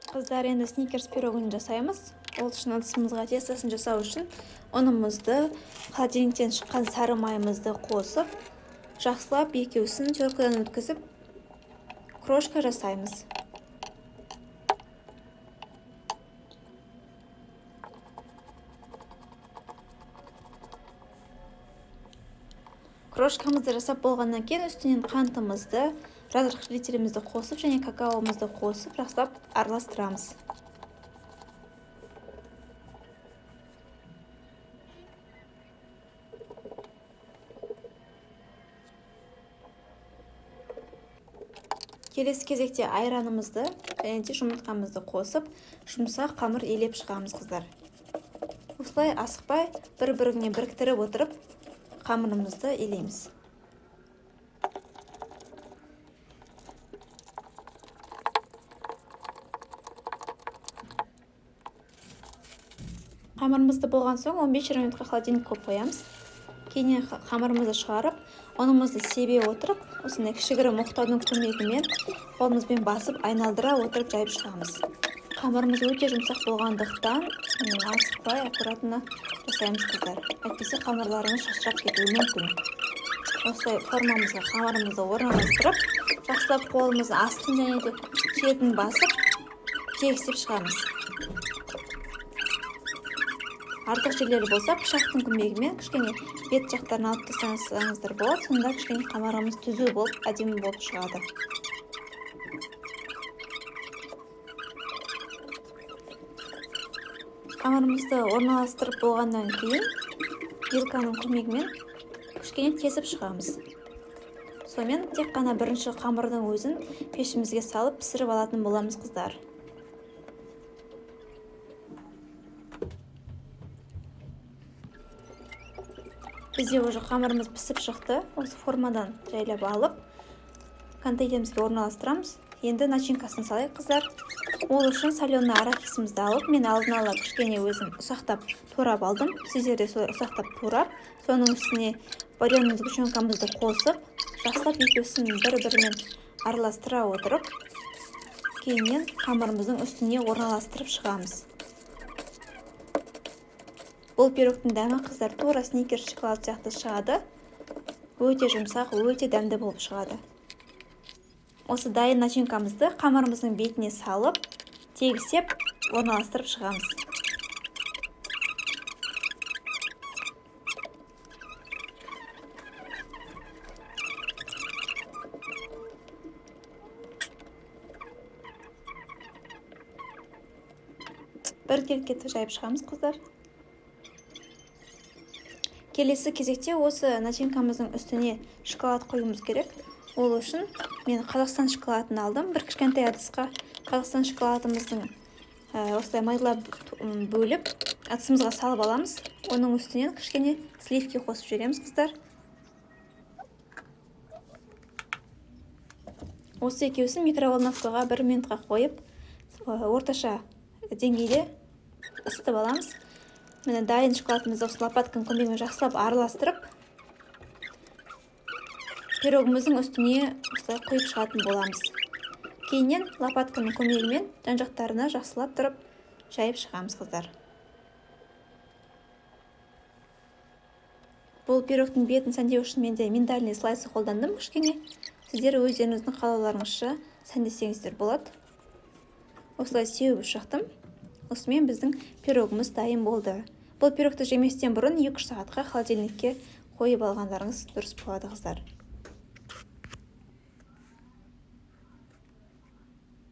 Қыздар, енді сникерс пирогын жасаймыз. Ол үшін ыдысымызға тестасын жасау үшін ұнымызды, холодильниктен шыққан сары майымызды қосып, жақсылап екеуісін теркадан өткізіп, крошка жасаймыз. Крошкамызды жасап болғаннан кейін үстінен қантымызды, разрыхлителімізді қосып және какаомызды қосып, жақсылап араластырамыз. Келесі кезекте айранымызды және де жұмыртқамызды қосып, жұмсақ қамыр елеп шығамыз, қыздар. Осылай асықпай бір-біріне біріктіріп отырып, қамырымызды елейміз. Қамырымызды болған соң 15-20 минутқа холодильникке қоямыз. Кейіннен қамырымызды шығарып, ұнымызды себе отырып, осындай кішігірім мұқтаудың көмегімен қолымызбен басып, айналдыра отырып жайып шығамыз. Қамырымыз өте жұмсақ болғандықтан, асықпай аккуратно жасаймыз, қыздар. Әйтпесе қамырларымыз шашырап кетуі мүмкін. Осылай формамызға қамырымызды орналастырып, жақсылап қолымыздың астын және де шетін басып, тегістеп шығамыз. Артық жерлері болса, пышақтың көмегімен кішкене бет жақтарын алып тастаңыздар болады. Сонда кішкене қамырымыз түзу болып, әдемі болып шығады. Қамырымызды орналастырып болғаннан кейін вилканың көмегімен кішкене тесіп шығамыз. Сонымен тек қана бірінші қамырдың өзін пешімізге салып пісіріп алатын боламыз, қыздар. Бізде уже қамырымыз пісіп шықты. Осы формадан жайлап алып, контейнерімізге орналастырамыз. Енді начинкасын салайық, қыздар. Ол үшін соленый арахисімізді алып, мен алдын ала кішкене өзім ұсақтап турап алдым. Сіздер де солай ұсақтап турап, соның үстіне вареный сгущенкамызды қосып, жақсылап екеуісін бір-бірімен араластыра отырып, кейіннен қамырымыздың үстіне орналастырып шығамыз. Бұл пирогтың дәмі, қыздар, тура сникерс шоколад сияқты шығады. Өте жұмсақ, өте дәмді болып шығады. Осы дайын начинкамызды қамырымыздың бетіне салып, тегістеп, орналастырып шығамыз. Бір келкетті жайып шығамыз, қыздар. Келесі кезекте осы начинкамыздың үстіне шоколад қоюымыз керек. Ол үшін мен Қазақстан шоколадын алдым. Бір кішкентай ыдысқа Қазақстан шоколадымыздың осылай майлап бөліп, ыдысымызға салып аламыз. Оның үстінен кішкене сливки қосып жібереміз, қыздар. Осы екеуісін микроволновкаға 1 минутқа қойып, орташа деңгейде ысытып аламыз. Міне дайын шоколадымызды осы лопатканың көмегімен жақсылап араластырып, пирогымыздың үстіне осылай құйып шығатын боламыз. Кейіннен лопатканың көмегімен жан-жақтарына жақсылап тұрып, жайып шығамыз, қыздар. Бұл пирогтың бетін сәндеу үшін менде миндальный слайсы қолдандым кішкене. Сіздер өздеріңіздің қалауларыңызша сәндесеңіздер болады. Осылай сеуіп шықтым. Осымен біздің пирогымыз дайын болды. Бұл пирогты жеместен бұрын 2-3 сағатқа холодильникке қойып алғандарыңыз дұрыс болады, қыздар.